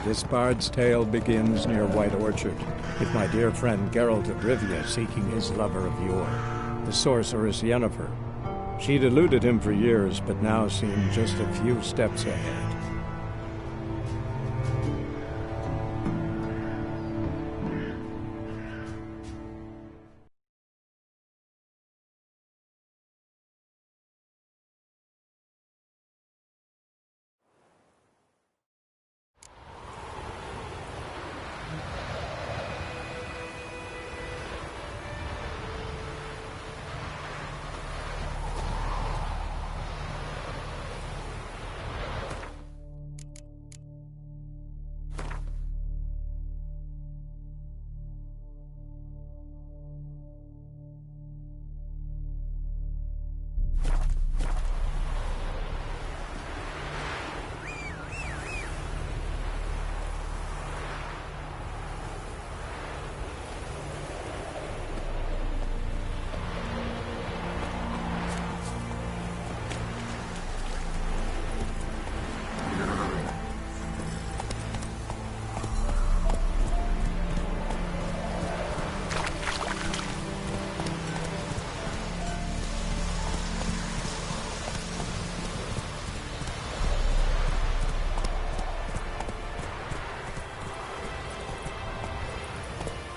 This bard's tale begins near White Orchard, with my dear friend Geralt of Rivia seeking his lover of yore, the sorceress Yennefer. She'd eluded him for years, but now seemed just a few steps ahead.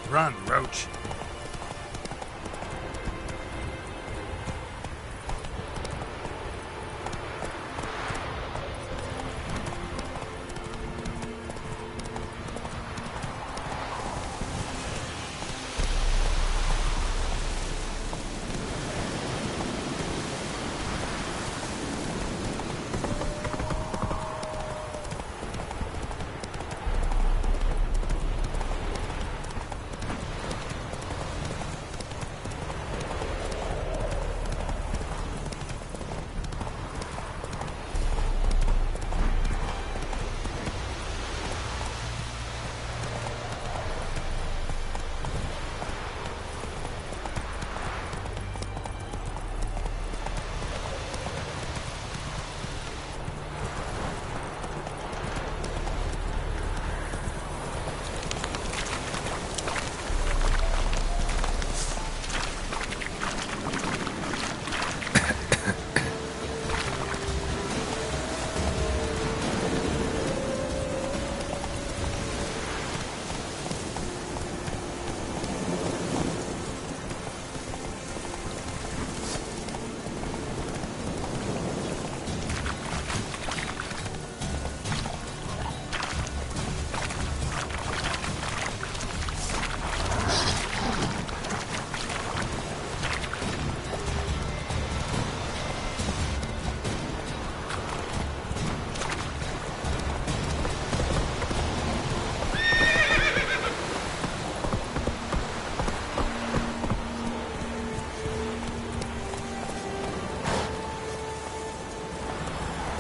Run, Roach.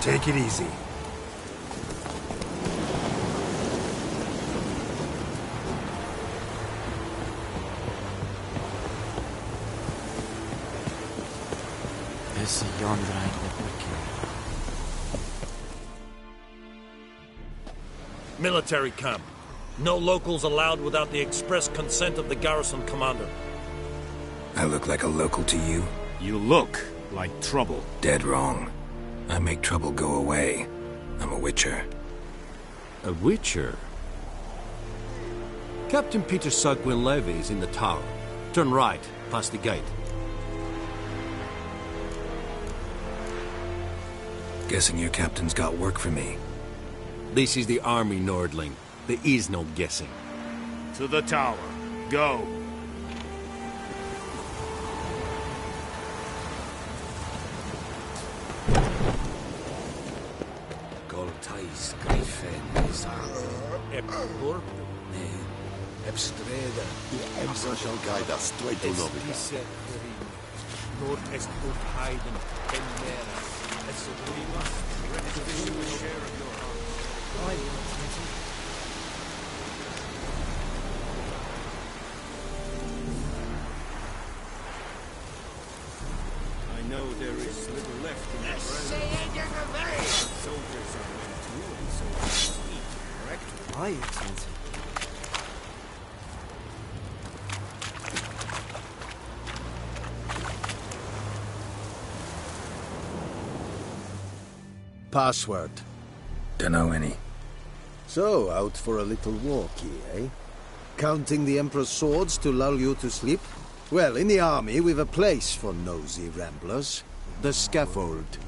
Take it easy. Esse yonder ain't Military camp. No locals allowed without the express consent of the garrison commander. I look like a local to you? You look like trouble. Dead wrong. I make trouble go away. I'm a witcher. A witcher? Captain Peter Sugwin Levy is in the tower. Turn right, past the gate. Guessing your captain's got work for me. This is the army, Nordling. There is no guessing. To the tower. Go. Goltais Griffin is Epur? Ebstreda. Emperor shall guide us straight to Novigrad. Disse Nord est ut Heiden, Enmera. As we must ready to give you a share of your army. I know there is little left in the ground. Soldiers are men too, and so eat, correct? Aye, Excellency. Password. Dunno any. So, out for a little walkie, eh? Counting the Emperor's swords to lull you to sleep? Well, in the army, we've a place for nosy ramblers. The scaffold.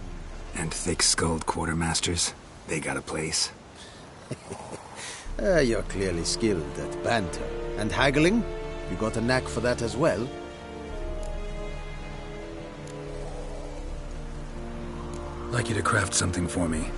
And thick-skulled quartermasters. They got a place. You're clearly skilled at banter. And haggling? You got a knack for that as well? Like you to craft something for me.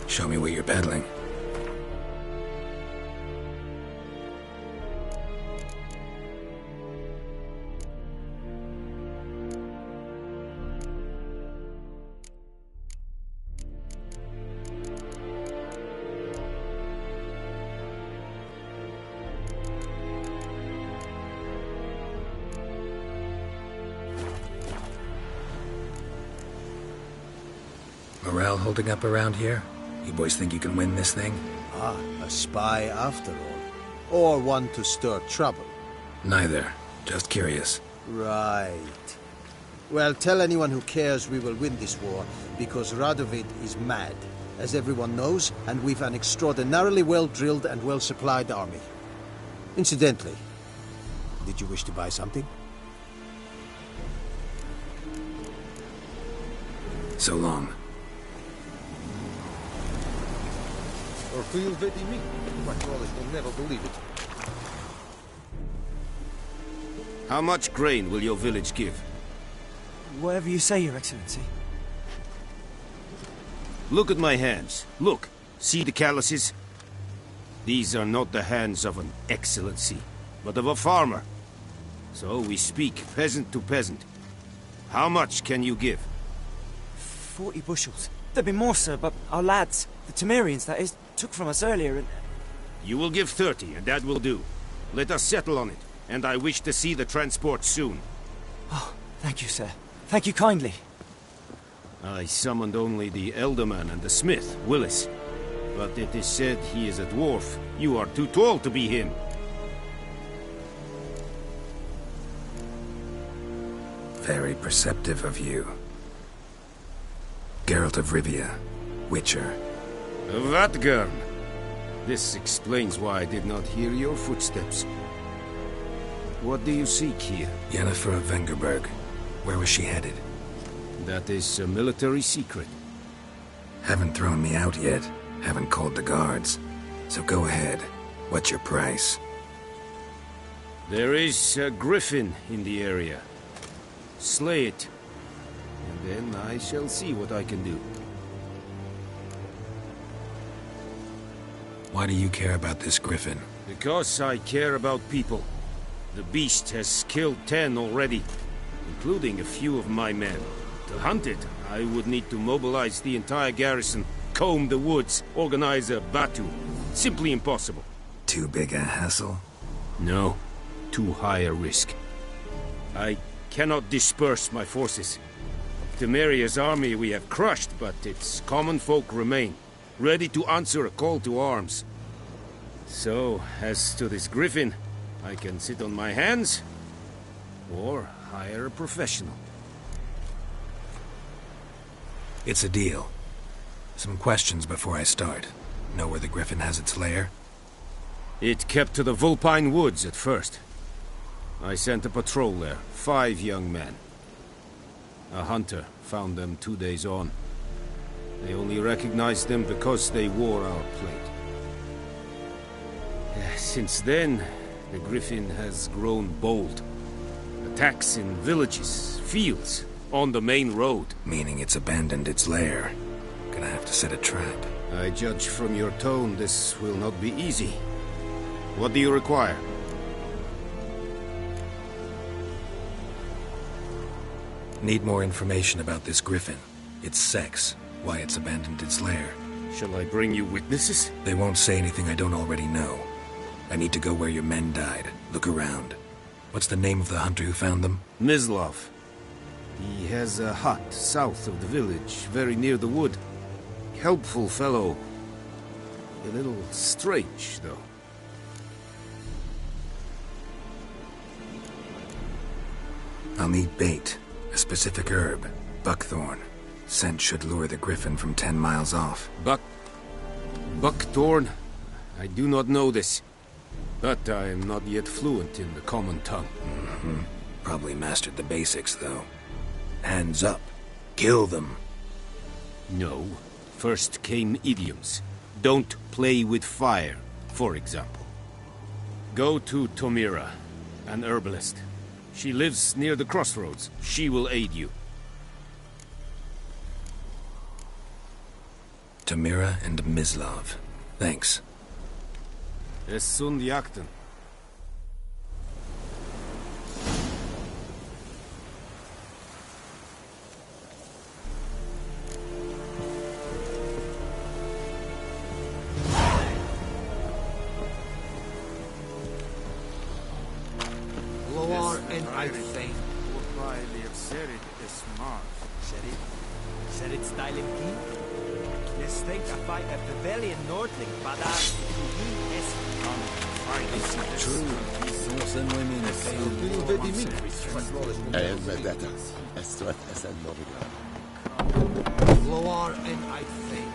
Show me what you're peddling. Morale holding up around here? You boys think you can win this thing? Ah, a spy after all. Or one to stir trouble. Neither. Just curious. Right. Well, tell anyone who cares we will win this war, because Radovid is mad, as everyone knows, and we've an extraordinarily well-drilled and well-supplied army. Incidentally, did you wish to buy something? So long. Or feel very me. My knowledge will never believe it. How much grain will your village give? Whatever you say, Your Excellency. Look at my hands. Look. See the calluses? These are not the hands of an excellency, but of a farmer. So we speak peasant to peasant. How much can you give? 40 bushels. There'd be more, sir, but our lads, the Temerians, that is, took from us earlier and... You will give 30, and that will do. Let us settle on it, and I wish to see the transport soon. Oh, thank you, sir. Thank you kindly. I summoned only the Elderman and the smith, Willis. But it is said he is a dwarf. You are too tall to be him. Very perceptive of you. Geralt of Rivia, Witcher. Vatgern! This explains why I did not hear your footsteps. What do you seek here? Yennefer of Vengerberg. Where was she headed? That is a military secret. Haven't thrown me out yet. Haven't called the guards. So go ahead. What's your price? There is a griffin in the area. Slay it. And then I shall see what I can do. Why do you care about this griffin? Because I care about people. The beast has killed 10 already, including a few of my men. To hunt it, I would need to mobilize the entire garrison. comb the woods, organize a batu. Simply impossible. Too big a hassle? No, too high a risk. I cannot disperse my forces. Temeria's army we have crushed, but its common folk remain, ready to answer a call to arms. So, as to this griffin, I can sit on my hands, or hire a professional. It's a deal. Some questions before I start. Know where the griffin has its lair? It kept to the Vulpine Woods at first. I sent a patrol there, 5 young men. A hunter found them 2 days on. They only recognized them because they wore our plate. Since then, the griffin has grown bold. Attacks in villages, fields, on the main road. Meaning it's abandoned its lair. Gonna have to set a trap. I judge from your tone this will not be easy. What do you require? Need more information about this griffin. Its sex, why it's abandoned its lair. Shall I bring you witnesses? They won't say anything I don't already know. I need to go where your men died. Look around. What's the name of the hunter who found them? Mislav. He has a hut south of the village, very near the wood. Helpful fellow. A little strange, though. I'll need bait. A specific herb. Buckthorn. Scent should lure the griffin from 10 miles off. Buckthorn? I do not know this. But I am not yet fluent in the common tongue. Probably mastered the basics, though. Hands up. Kill them. No. First came idioms. Don't play with fire, for example. Go to Tomira, an herbalist. She lives near the crossroads. She will aid you. Tamira and Mislav. Thanks. Es sunt jakten. Loar and I think. Sherit styling key? Les think I fight a Pavilion Nordling, but Elvedeta. Estret esen noviga. Loar and I think.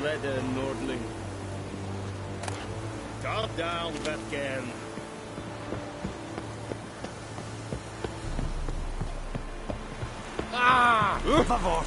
Ledder Nordling. Calm down, Vetgen. Ah! Por favor.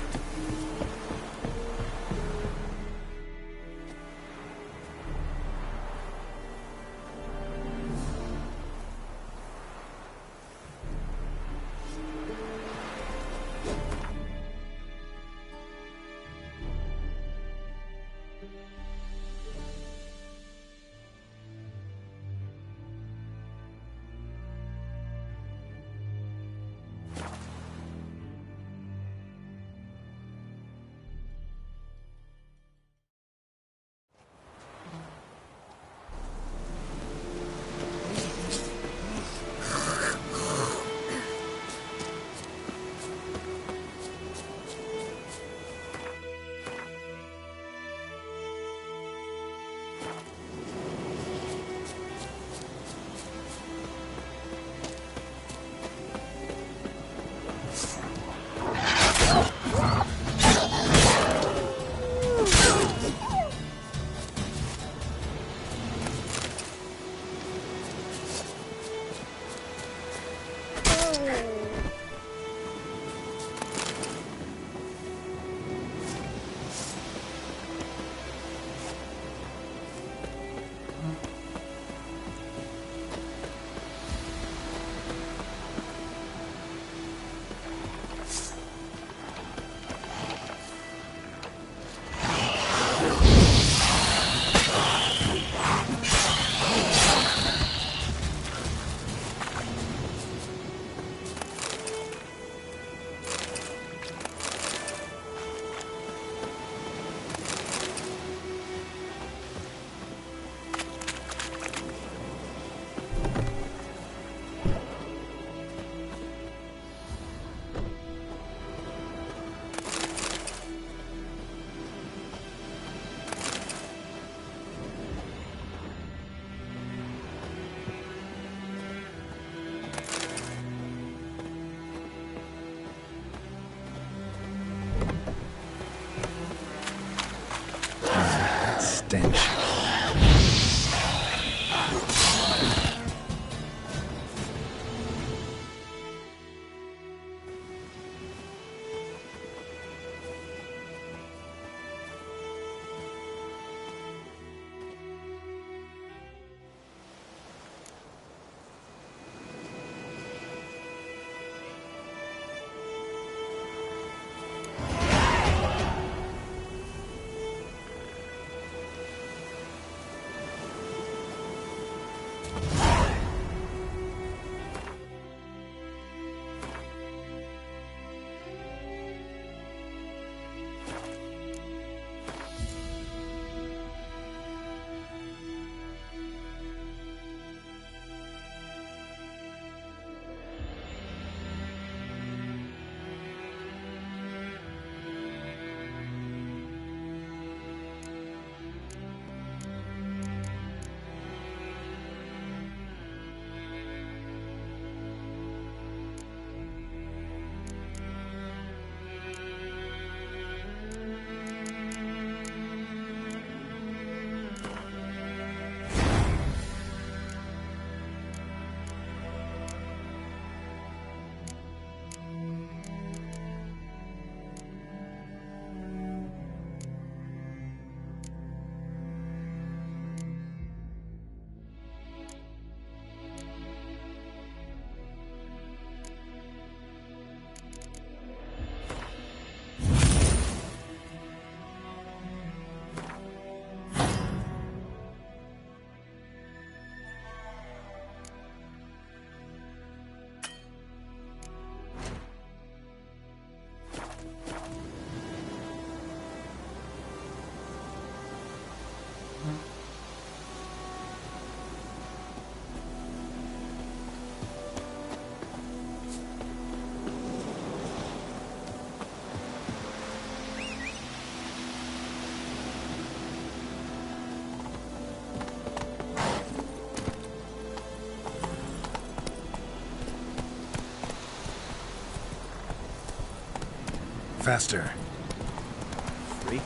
Faster. Freak.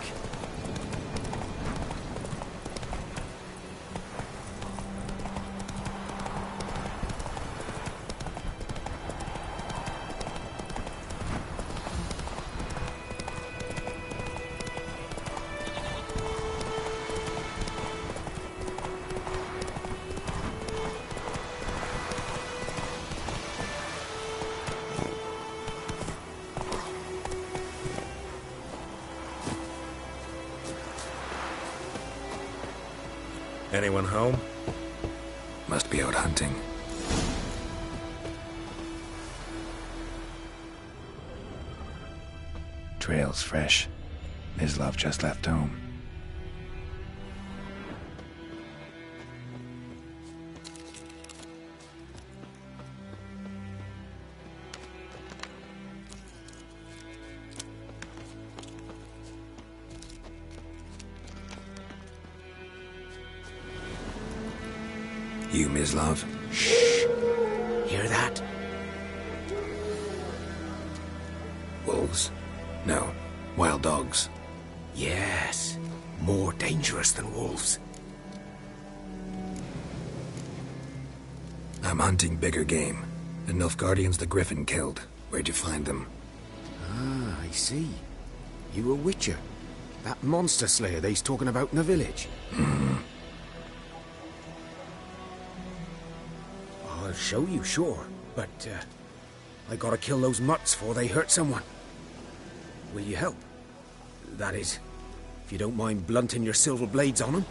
Anyone home? Must be out hunting. Trail's fresh. Mislav just left home. You, Mislav? Shh! Hear that? Wolves? No. Wild dogs. Yes. More dangerous than wolves. I'm hunting bigger game. The Nilfgaardians the Griffin killed. Where'd you find them? Ah, I see. You a witcher. That monster slayer they's talking about in the village. Mm-hmm. I'll show you, sure. But, I gotta kill those mutts before they hurt someone. Will you help? That is, if you don't mind blunting your silver blades on them.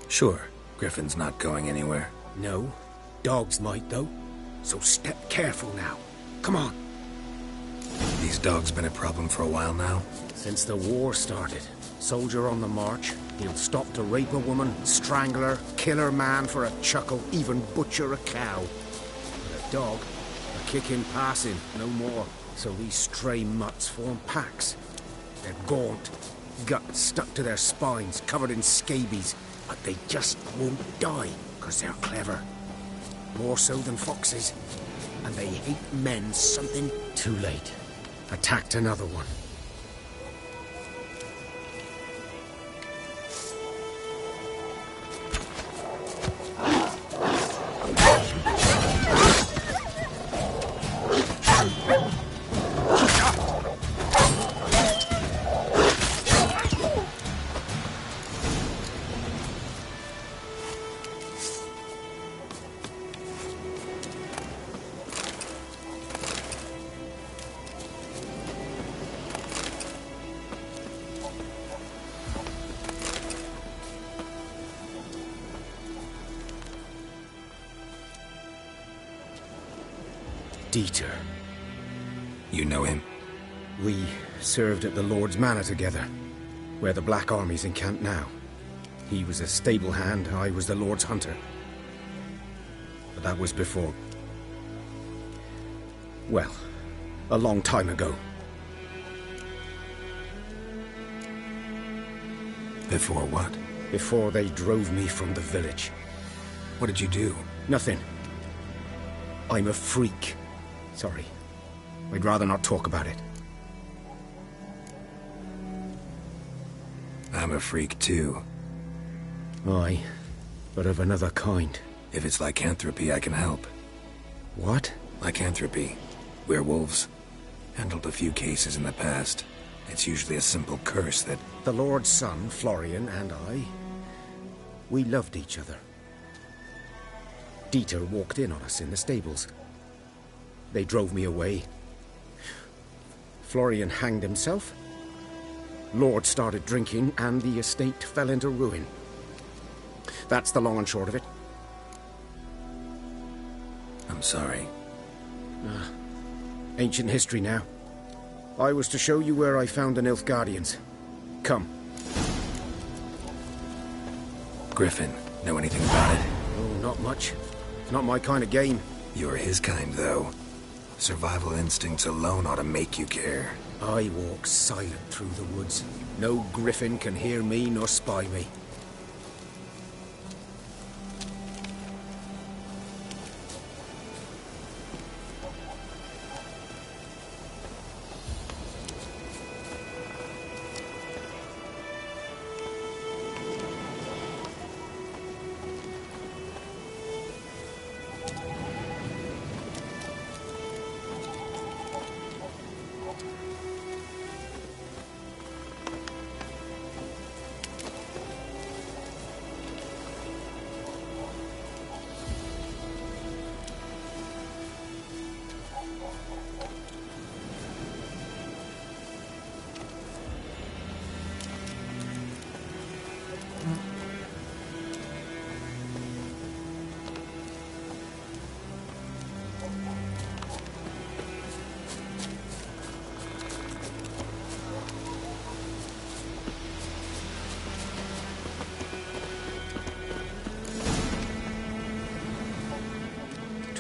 Sure. Griffin's not going anywhere. No. Dogs might, though. So step careful now. Come on. These dogs been a problem for a while now? Since the war started. Soldier on the march. He'll stop to rape a woman, strangle her, kill her man for a chuckle, even butcher a cow. But a dog, a kick in passing, no more. So these stray mutts form packs. They're gaunt, guts stuck to their spines, covered in scabies. But they just won't die, because they're clever. More so than foxes. And they hate men something too late. Attacked another one. Dieter. You know him? We served at the Lord's Manor together, where the Black Army's encamped now. He was a stable hand, I was the Lord's hunter. But that was before... well, a long time ago. Before what? Before they drove me from the village. What did you do? Nothing. I'm a freak. Sorry. I'd rather not talk about it. I'm a freak too. Aye, but of another kind. If it's lycanthropy, I can help. What? Lycanthropy. Werewolves. Handled a few cases in the past. It's usually a simple curse that... The Lord's son, Florian, and I... we loved each other. Dieter walked in on us in the stables. They drove me away. Florian hanged himself. Lord started drinking, and the estate fell into ruin. That's the long and short of it. I'm sorry. Ancient history now. I was to show you where I found the Nilfgaardians. Come. Griffin, know anything about it? Oh, not much. Not my kind of game. You're his kind, though. Survival instincts alone ought to make you care. I walk silent through the woods. No griffin can hear me nor spy me.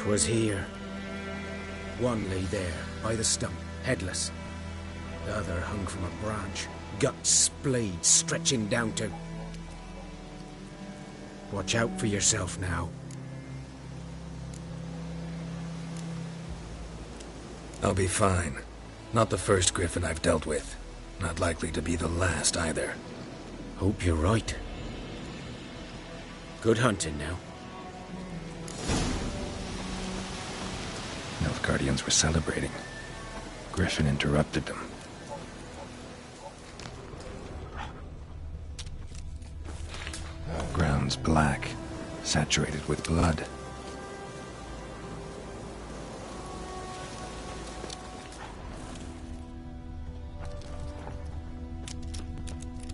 'Twas here. One lay there, by the stump, headless. The other hung from a branch, guts splayed, stretching down to... Watch out for yourself now. I'll be fine. Not the first griffin I've dealt with. Not likely to be the last either. Hope you're right. Good hunting now. Nilfgaardians were celebrating. Griffin interrupted them. Ground's black, saturated with blood.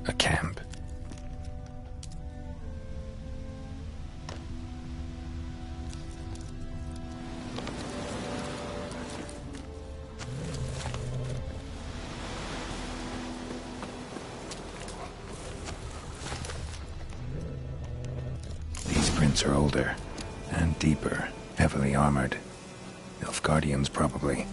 A camp. These prints are older and deeper, heavily armored. Nilfgaardians, probably.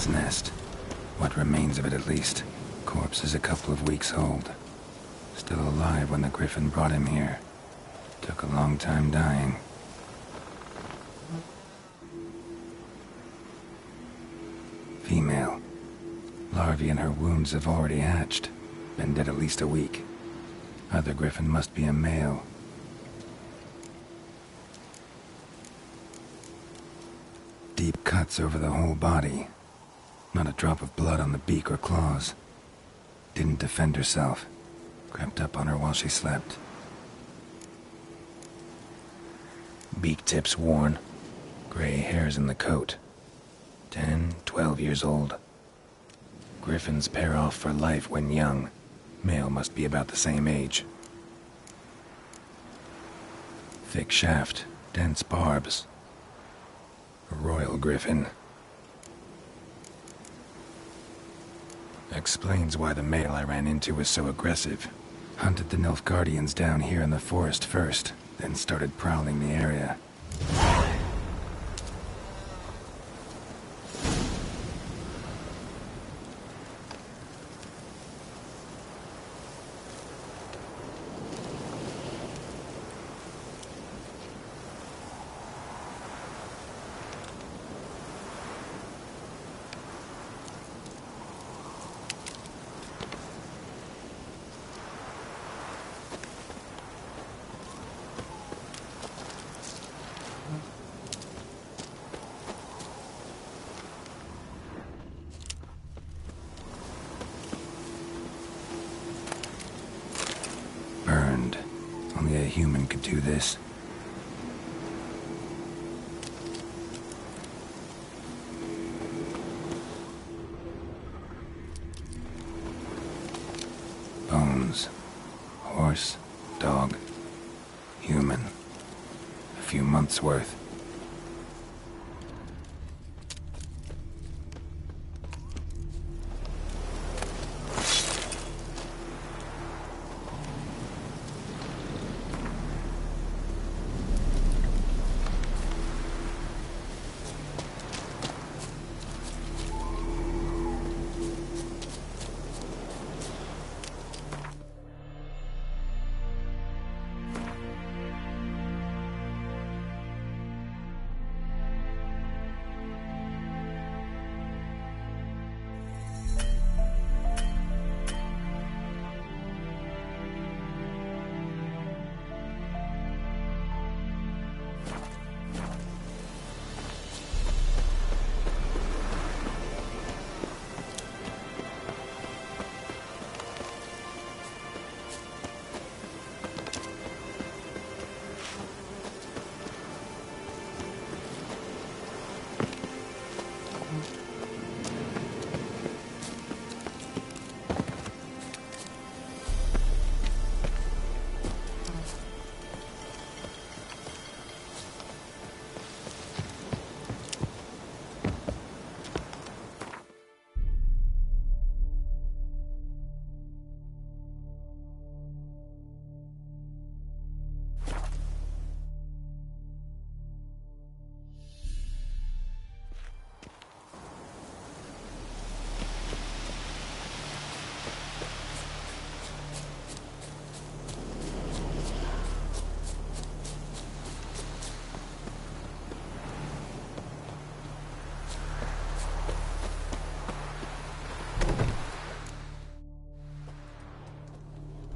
Nest. What remains of it, at least. Corpse is a couple of weeks old. Still alive when the griffin brought him here. Took a long time dying. Female. Larvae in her wounds have already hatched. Been dead at least a week. Other griffin must be a male. Deep cuts over the whole body. Not a drop of blood on the beak or claws. Didn't defend herself. Crept up on her while she slept. Beak tips worn. Gray hairs in the coat. 10, 12 years old. Griffins pair off for life when young. Male must be about the same age. Thick shaft, dense barbs. A royal griffin. Explains why the male I ran into was so aggressive. Hunted the Nilfgaardians down here in the forest first, then started prowling the area. Only a human could do this. Bones. Horse, dog, human. A few months' worth.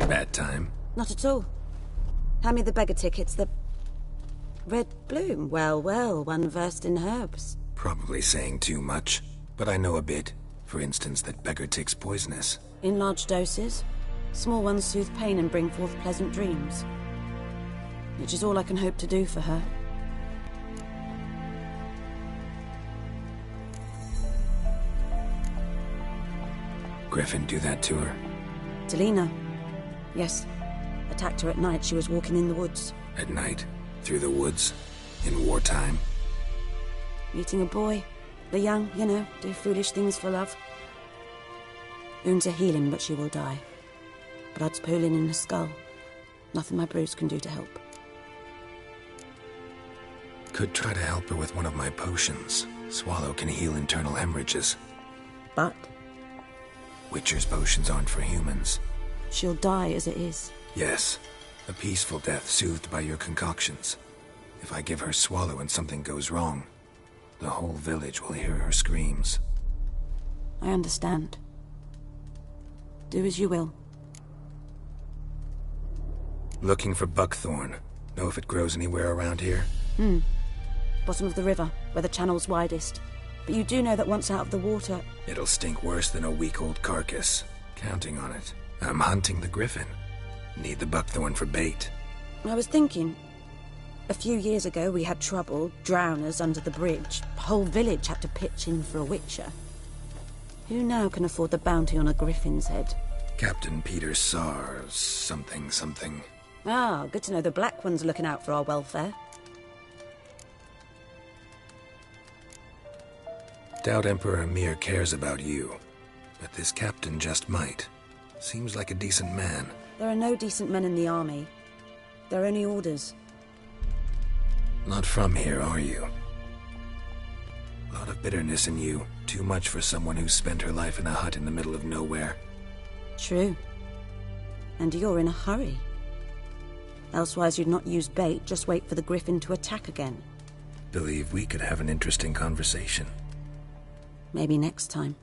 Bad time? Not at all. Hand me the beggar tickets, the... Red bloom. Well, well, one versed in herbs. Probably saying too much, but I know a bit. For instance, that beggar tick's poisonous. In large doses. Small ones soothe pain and bring forth pleasant dreams. Which is all I can hope to do for her. Griffin do that to her? Delina. Yes. Attacked her at night. She was walking in the woods. At night? Through the woods? In wartime? Meeting a boy. The young, you know, do foolish things for love. Wounds are healing, but she will die. Blood's pooling in her skull. Nothing my brews can do to help. Could try to help her with one of my potions. Swallow can heal internal hemorrhages. But? Witcher's potions aren't for humans. She'll die as it is. Yes. A peaceful death soothed by your concoctions. If I give her Swallow and something goes wrong, the whole village will hear her screams. I understand. Do as you will. Looking for buckthorn. Know if it grows anywhere around here? Bottom of the river, where the channel's widest. But you do know that once out of the water... It'll stink worse than a week-old carcass. Counting on it. I'm hunting the griffin. Need the buckthorn for bait. I was thinking... A few years ago we had trouble, drowners under the bridge. The whole village had to pitch in for a witcher. Who now can afford the bounty on a griffin's head? Captain Peter Sars, something. Ah, good to know the Black One's looking out for our welfare. Doubt Emperor Emir cares about you, but this captain just might. Seems like a decent man. There are no decent men in the army. There are only orders. Not from here, are you? A lot of bitterness in you. Too much for someone who's spent her life in a hut in the middle of nowhere. True. And you're in a hurry. Elsewise you'd not use bait, just wait for the griffin to attack again. Believe we could have an interesting conversation. Maybe next time.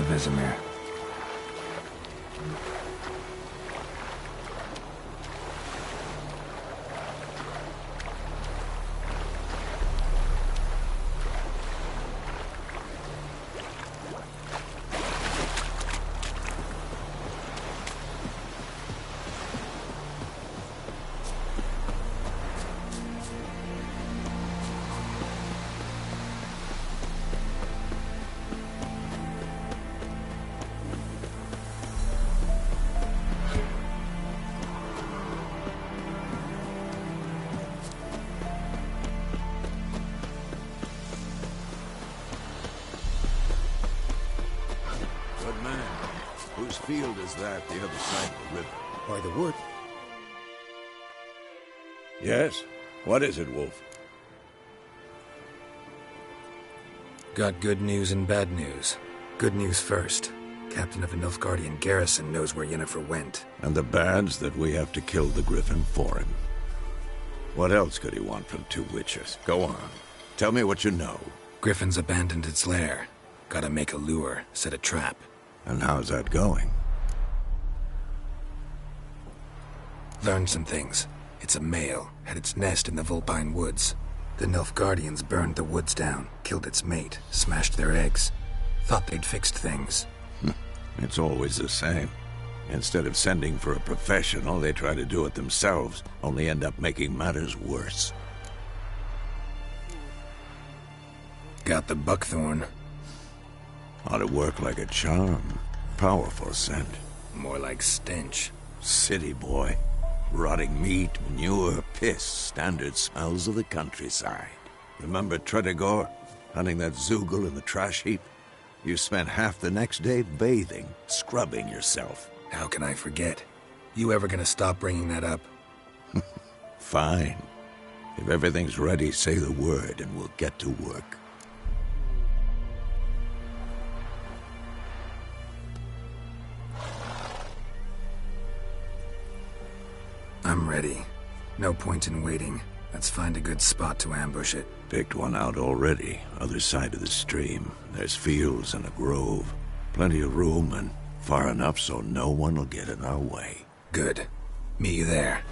Vesemir. Good man. Whose field is that the other side of the river? By the wood. Yes? What is it, Wolf? Got good news and bad news. Good news first. Captain of a Nilfgaardian garrison knows where Yennefer went. And the bad's that we have to kill the Griffin for him. What else could he want from two witches? Go on. Tell me what you know. Griffin's abandoned its lair. Gotta make a lure, set a trap. And how's that going? Learned some things. It's a male, had its nest in the Vulpine Woods. The Nilfgaardians burned the woods down, killed its mate, smashed their eggs. Thought they'd fixed things. It's always the same. Instead of sending for a professional, they try to do it themselves, only end up making matters worse. Got the buckthorn. Ought to work like a charm. Powerful scent. More like stench. City boy. Rotting meat, manure, piss, standard smells of the countryside. Remember Tredegor? Hunting that Zoogle in the trash heap? You spent half the next day bathing, scrubbing yourself. How can I forget? You ever gonna stop bringing that up? Fine. If everything's ready, say the word and we'll get to work. I'm ready. No point in waiting. Let's find a good spot to ambush it. Picked one out already, other side of the stream. There's fields and a grove. Plenty of room and far enough so no one will get in our way. Good. Meet you there.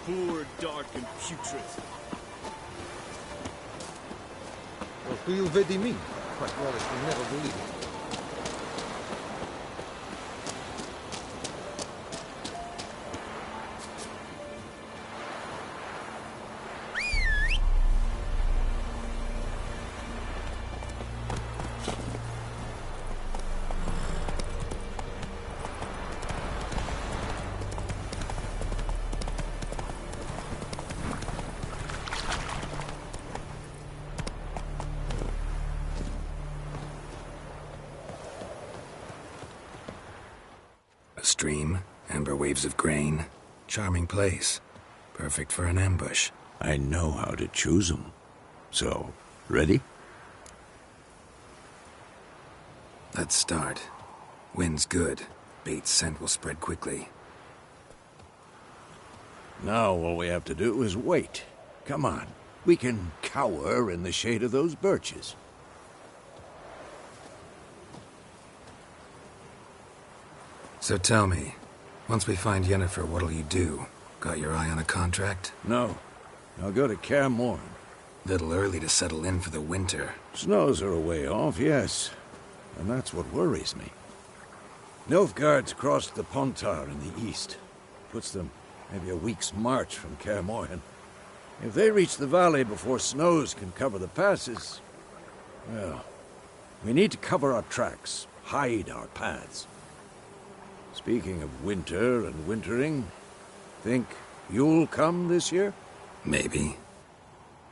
Poor, dark, and putrid. What do you vedi mean? Quite Wallace will never believe it. A stream, amber waves of grain. Charming place. Perfect for an ambush. I know how to choose 'em. So, ready? Let's start. Wind's good. Bait's scent will spread quickly. Now all we have to do is wait. Come on. We can cower in the shade of those birches. So tell me, once we find Yennefer, what'll you do? Got your eye on a contract? No. I'll go to Kaer Morhen. Little early to settle in for the winter. Snows are a way off, yes. And that's what worries me. Nilfgaard's crossed the Pontar in the east. Puts them maybe a week's march from Kaer Morhen. If they reach the valley before snows can cover the passes, well, we need to cover our tracks, hide our paths. Speaking of winter and wintering, think you'll come this year? Maybe.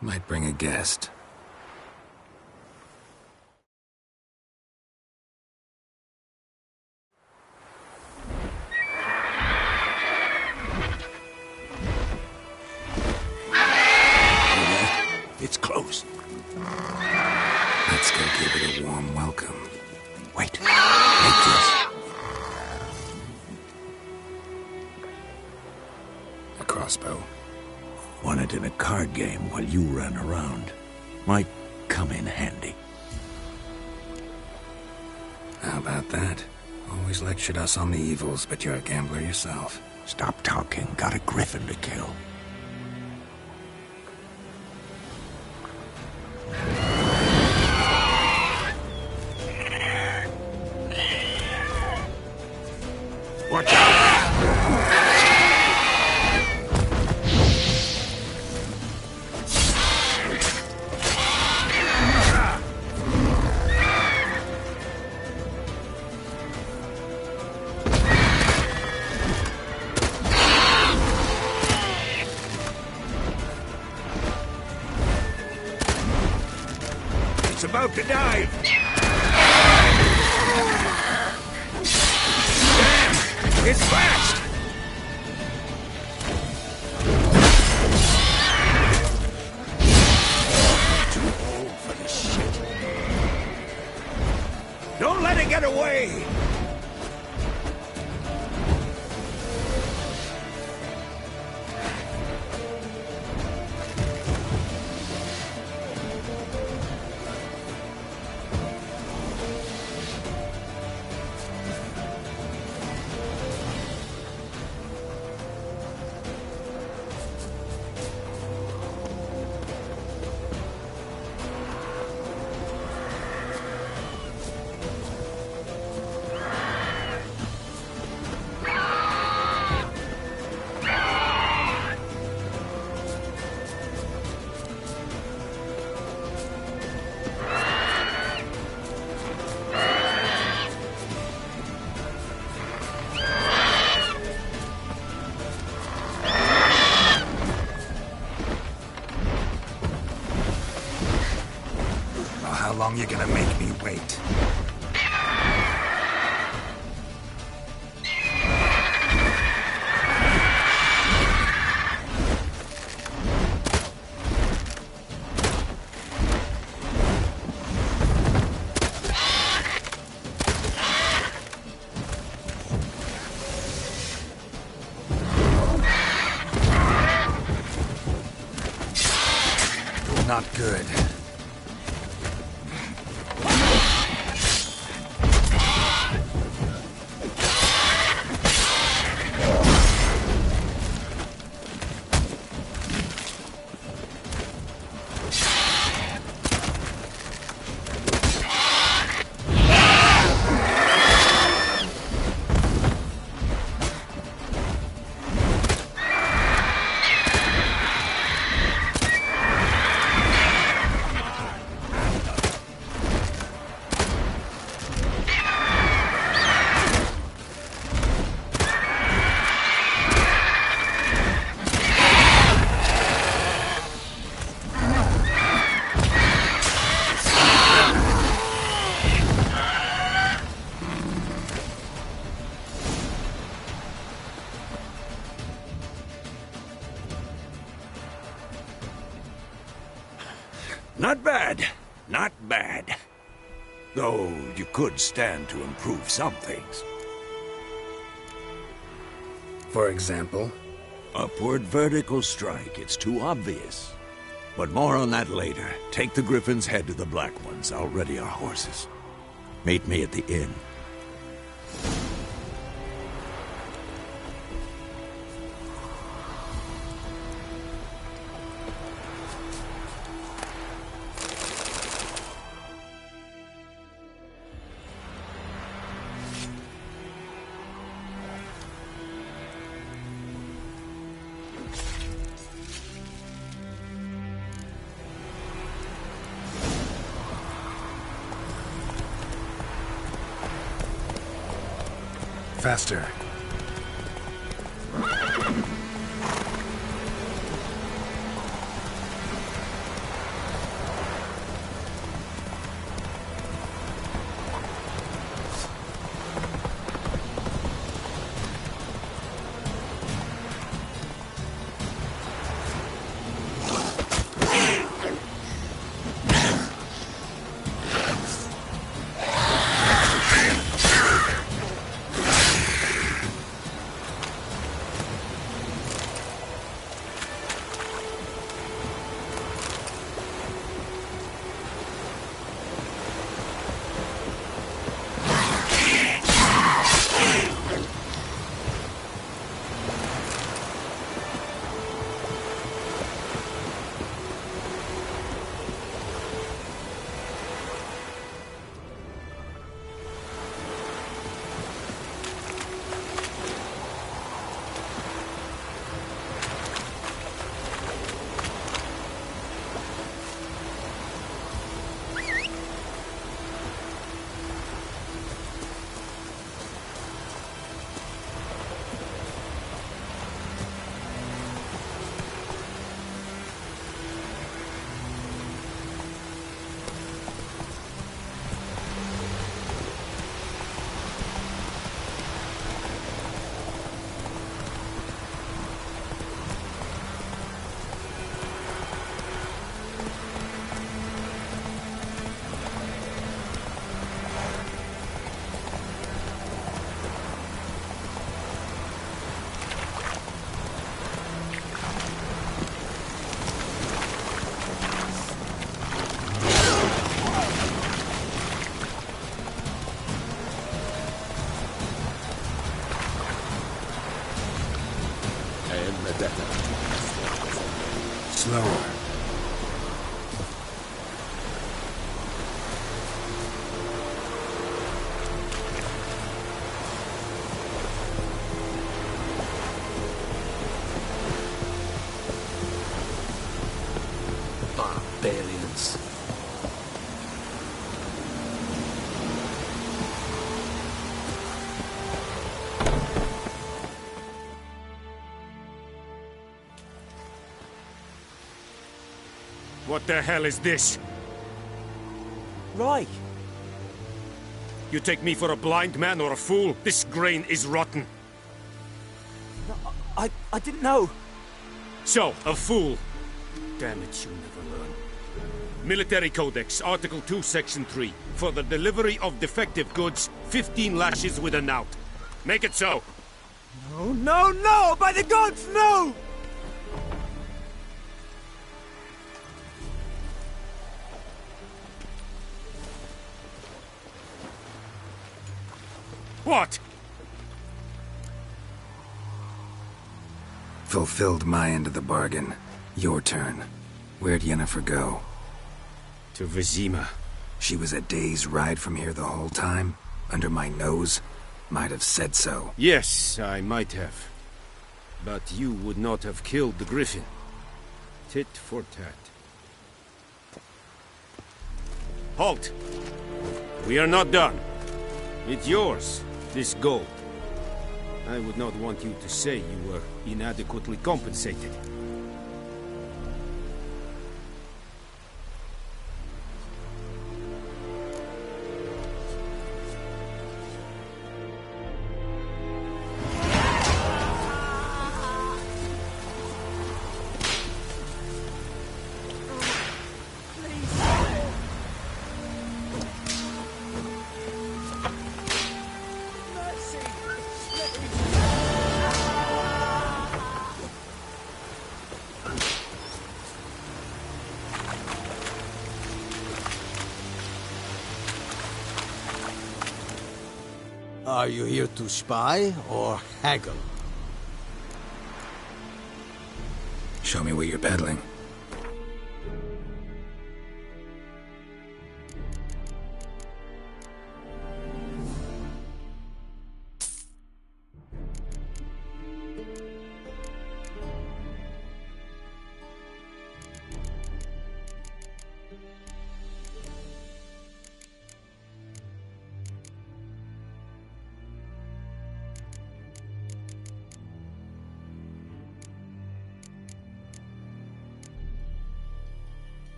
Might bring a guest. It's close. Let's go give it a warm welcome. Wait. Make this. A crossbow. Won it in a card game while you ran around. Might come in handy. How about that? Always lectured us on the evils, but you're a gambler yourself. Stop talking. Got a griffin to kill. Watch out! It's about to dive! Damn! It's fast! Too old for this shit. Don't let it get away! how long you gonna make me wait? Not good. Not bad. Not bad. Though you could stand to improve some things. For example? Upward vertical strike. It's too obvious. But more on that later. Take the Griffin's head to the Black Ones. I'll ready our horses. Meet me at the inn. Faster. Slower. Barbarians. What the hell is this? Right. You take me for a blind man or a fool? This grain is rotten. No, I didn't know. So, a fool. Damn it, you never learn. Military Codex, Article 2, Section 3. For the delivery of defective goods, 15 lashes with a knout. Make it so. No, no, no! By the gods, no! What? Fulfilled my end of the bargain. Your turn. Where'd Yennefer go? To Vizima. She was a day's ride from here the whole time? Under my nose? Might have said so. Yes, I might have. But you would not have killed the griffin. Tit for tat. Halt! We are not done. It's yours, this gold. I would not want you to say you were inadequately compensated. Are you here to spy or haggle? Show me what you're peddling.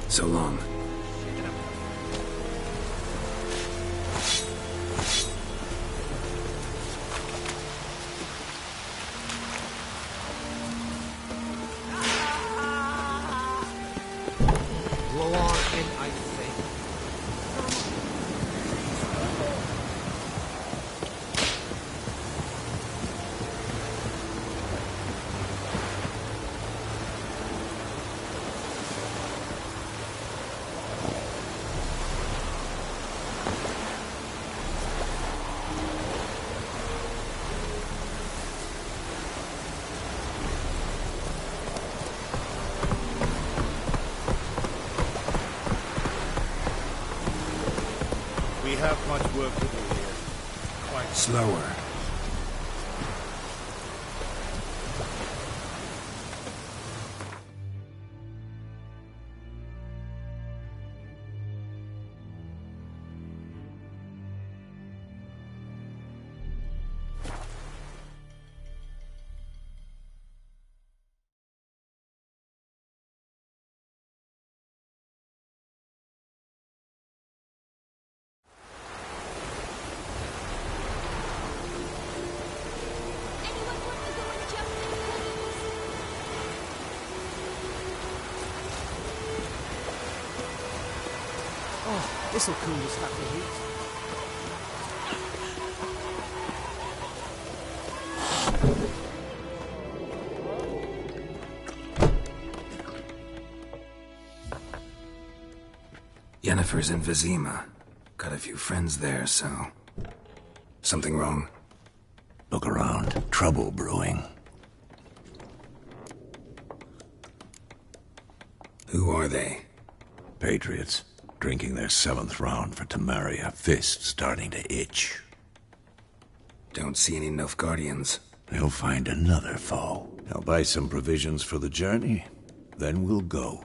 So long. much work to do here. Quite slower. This'll cool this happy heat. Yennefer's in Vizima. Got a few friends there, so... Something wrong? Look around. Trouble brewing. Who are they? Patriots. Drinking their 7th round for Temeria. Fist starting to itch. Don't see any Nilfgaardians. They'll find another foe. I'll buy some provisions for the journey. Then we'll go.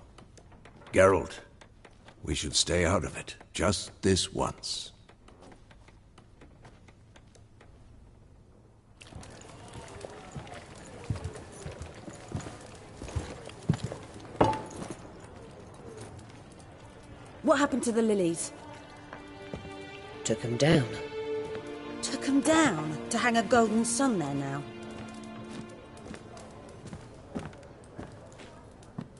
Geralt, we should stay out of it. Just this once. What happened to the lilies? Took 'em down. Took 'em down? To hang a golden sun there now?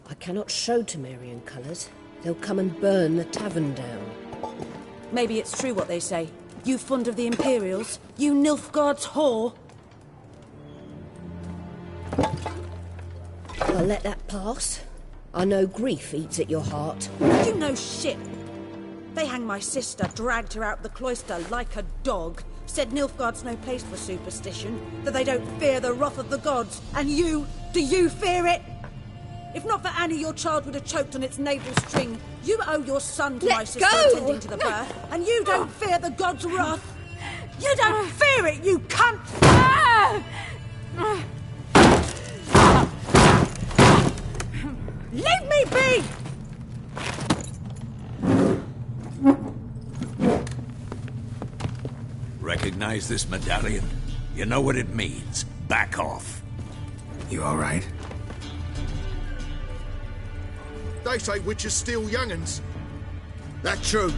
I cannot show Temerian colours. They'll come and burn the tavern down. Maybe it's true what they say. You fond of the Imperials? You Nilfgaard's whore? I'll let that pass. I know grief eats at your heart. You know shit. They hanged my sister, dragged her out the cloister like a dog, said Nilfgaard's no place for superstition, that they don't fear the wrath of the gods. And you, do you fear it? If not for Annie, your child would have choked on its navel string. You owe your son to my sister attending to the birth, and you don't fear the gods' wrath. You don't fear it, you cunt! Leave me be! Recognize this medallion? You know what it means. Back off. You all right? They say witches steal young'uns. That true?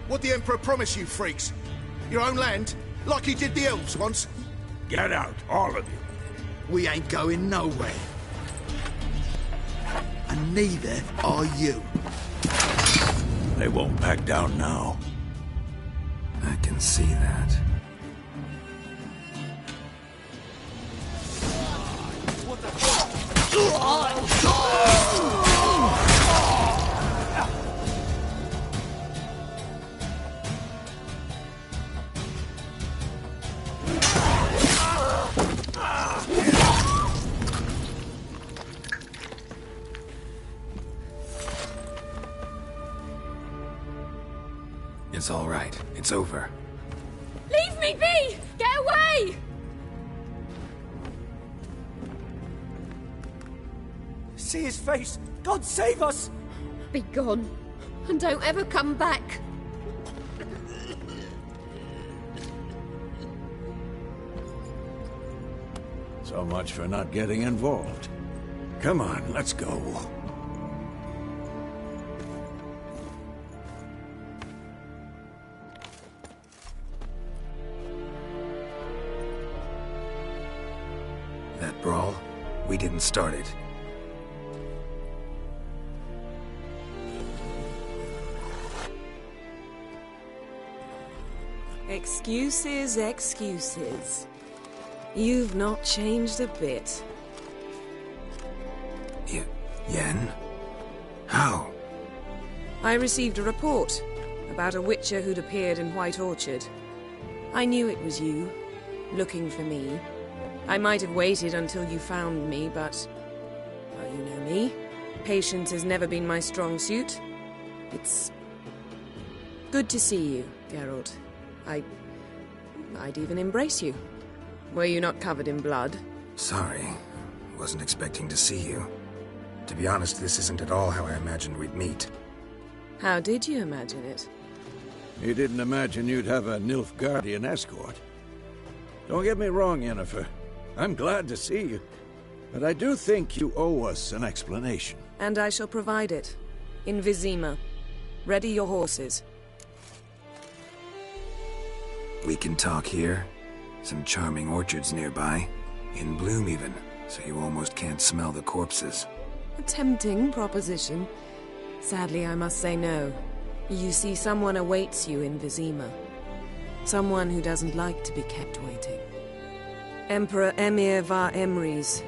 What the Emperor promise you, freaks? Your own land? Like he did the elves once? Get out, all of you. We ain't going nowhere. And neither are you. They won't back down now. I can see that. It's all right. It's over. Leave me be! Get away! See his face! God save us! Be gone, and don't ever come back. So much for not getting involved. Come on, let's go. That brawl, we didn't start it. Excuses, excuses. You've not changed a bit. Yen? How? I received a report about a witcher who'd appeared in White Orchard. I knew it was you, looking for me. I might have waited until you found me, but... well, you know me. Patience has never been my strong suit. It's Good to see you, Geralt. I'd even embrace you. Were you not covered in blood? Sorry. Wasn't expecting to see you. To be honest, this isn't at all how I imagined we'd meet. How did you imagine it? You didn't imagine you'd have a Nilfgaardian escort. Don't get me wrong, Yennefer. I'm glad to see you. But I do think you owe us an explanation. And I shall provide it. In Vizima. Ready your horses. We can talk here. Some charming orchards nearby. In bloom even, so you almost can't smell the corpses. A tempting proposition. Sadly, I must say no. You see, someone awaits you in Vizima. Someone who doesn't like to be kept waiting. Emperor Emir var Emrys.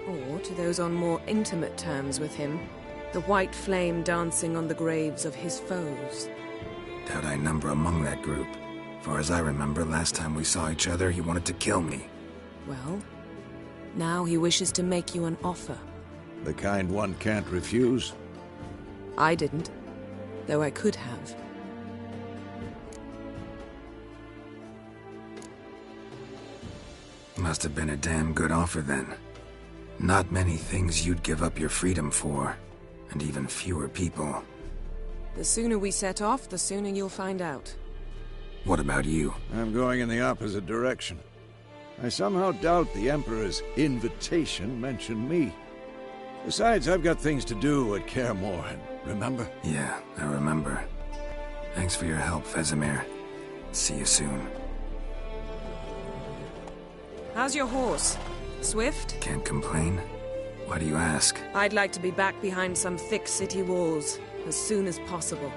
Or, to those on more intimate terms with him, the white flame dancing on the graves of his foes. Doubt I number among that group. Far as I remember, last time we saw each other, he wanted to kill me. Well, now he wishes to make you an offer. The kind one can't refuse? I didn't, though I could have. Must have been a damn good offer then. Not many things you'd give up your freedom for, and even fewer people. The sooner we set off, the sooner you'll find out. What about you? I'm going in the opposite direction. I somehow doubt the Emperor's invitation mentioned me. Besides, I've got things to do at Kaer Morhen, remember? Yeah, I remember. Thanks for your help, Vesemir. See you soon. How's your horse? Swift? Can't complain. Why do you ask? I'd like to be back behind some thick city walls as soon as possible.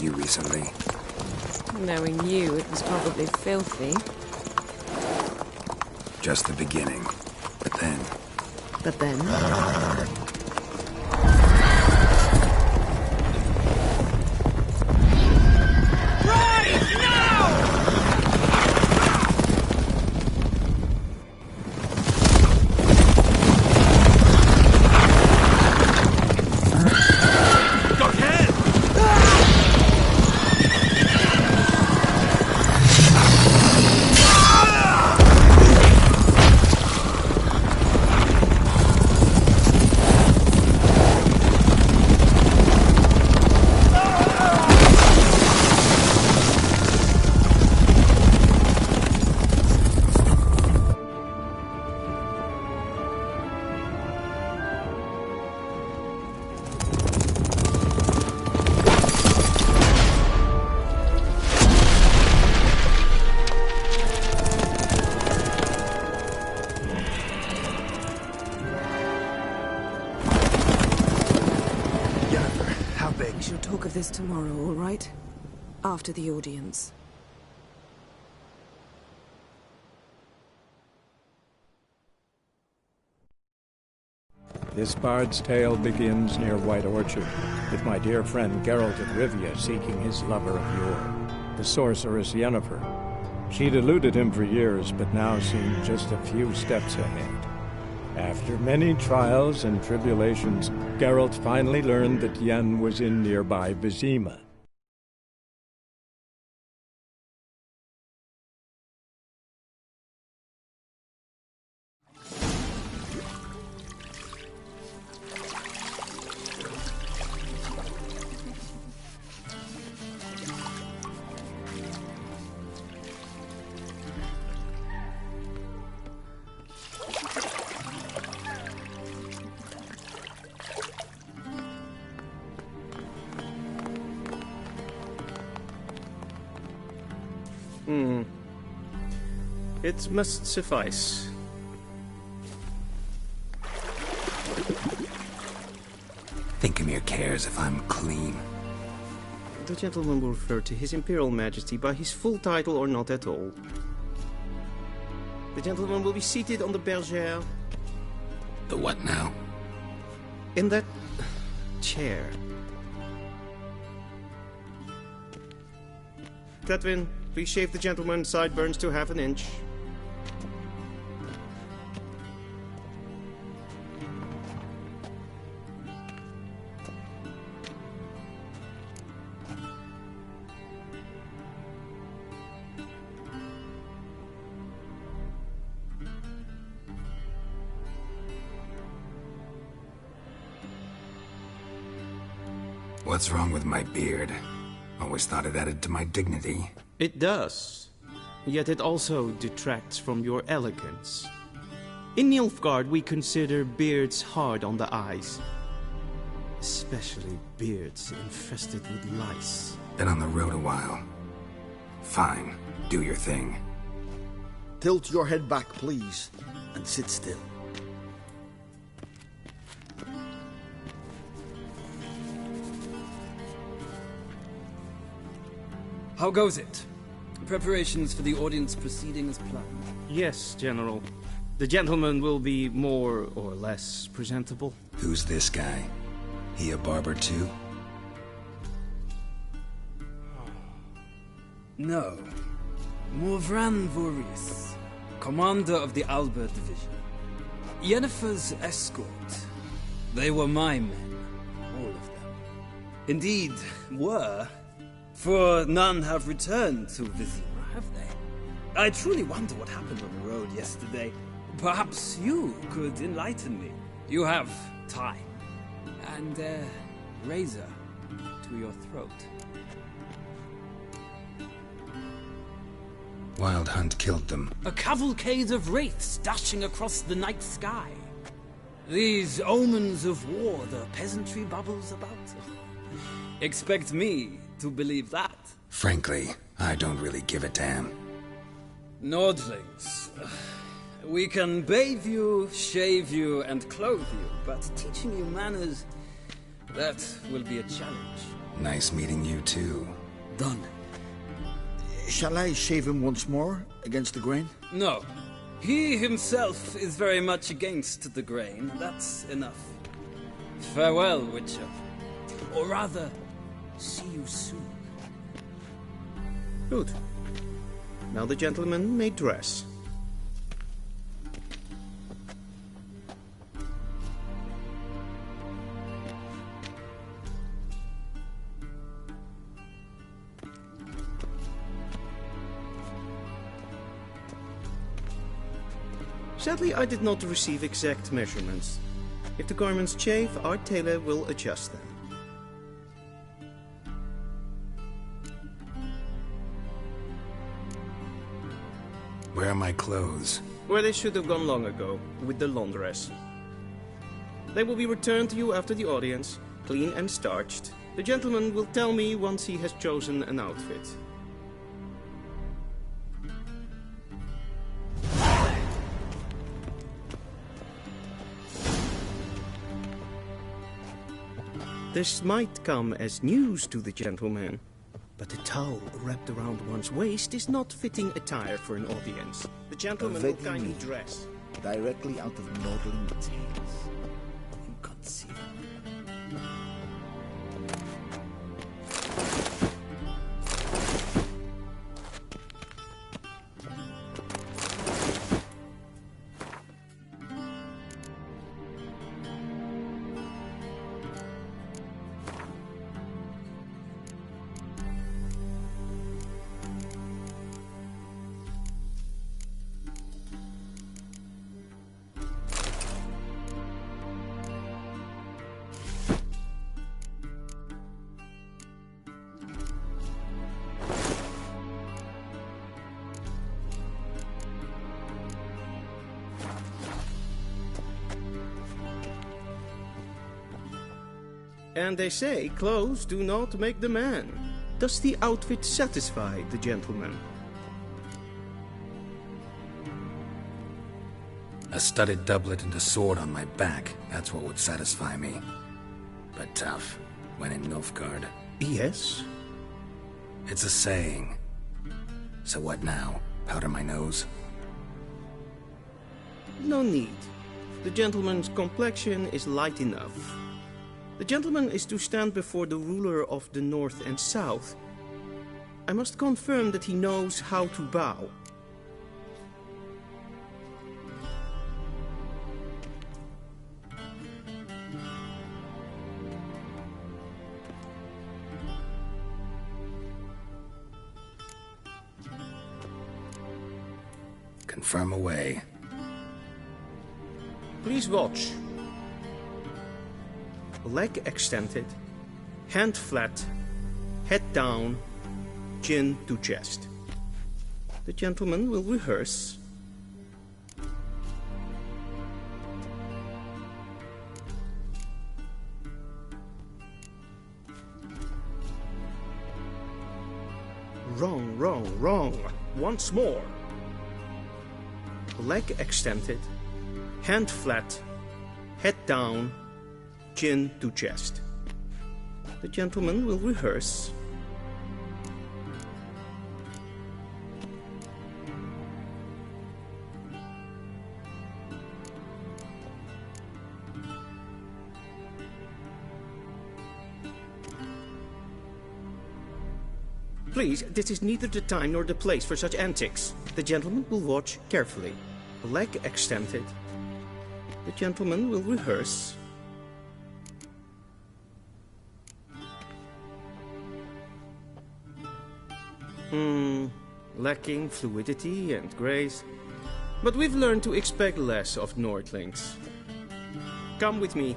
Recently. Knowing you, it was probably filthy. Just the beginning. But then... But then? This tomorrow, all right? After the audience. This bard's tale begins near White Orchard, with my dear friend Geralt of Rivia seeking his lover of yore, the sorceress Yennefer. She'd eluded him for years, but now seemed just a few steps ahead. After many trials and tribulations, Geralt finally learned that Yen was in nearby Vizima. It must suffice. Thinkemere cares if I'm clean. The gentleman will refer to His Imperial Majesty by his full title or not at all. The gentleman will be seated on the bergère. The what now? In that chair. Cletwin, please shave the gentleman's sideburns to half an inch. What's wrong with my beard? Always thought it added to my dignity. It does. Yet it also detracts from your elegance. In Nilfgaard, we consider beards hard on the eyes. Especially beards infested with lice. Been on the road a while. Fine. Do your thing. Tilt your head back, please, and sit still. How goes it? Preparations for the audience proceeding as planned? Yes, General. The gentleman will be more or less presentable. Who's this guy? He a barber too? No. Morvran Vorius, commander of the Alba Division. Yennefer's escort. They were my men, all of them. Indeed, were. For none have returned to Vizima, have they? I truly wonder what happened on the road yesterday. Perhaps you could enlighten me. You have time. And a razor to your throat. Wild Hunt killed them. A cavalcade of wraiths dashing across the night sky. These omens of war the peasantry bubbles about. Expect me to believe that. Frankly, I don't really give a damn. Nordlings. We can bathe you, shave you, and clothe you, but teaching you manners, that will be a challenge. Nice meeting you too. Done. Shall I shave him once more, against the grain? No. He himself is very much against the grain. That's enough. Farewell, Witcher. Or rather, see you soon. Good. Now the gentleman may dress. Sadly, I did not receive exact measurements. If the garments chafe, our tailor will adjust them. Where are my clothes? Where they should have gone long ago, with the laundress. They will be returned to you after the audience, clean and starched. The gentleman will tell me once he has chosen an outfit. This might come as news to the gentleman, but a towel wrapped around one's waist is not fitting attire for an audience. The gentleman will kindly dress. Directly out of Nordling tales. Inconceivable. And they say clothes do not make the man. Does the outfit satisfy the gentleman? A studded doublet and a sword on my back, that's what would satisfy me. But tough, when in Nilfgaard. Yes? It's a saying. So what now? Powder my nose? No need. The gentleman's complexion is light enough. The gentleman is to stand before the ruler of the North and South. I must confirm that he knows how to bow. Confirm away. Please watch. Leg extended, hand flat, head down, chin to chest. The gentleman will rehearse. Wrong, wrong, wrong. Once more. Leg extended, hand flat, head down, chin to chest. The gentleman will rehearse. Please, this is neither the time nor the place for such antics. The gentleman will watch carefully. Leg extended. The gentleman will rehearse. Lacking fluidity and grace. But we've learned to expect less of Nordlings. Come with me.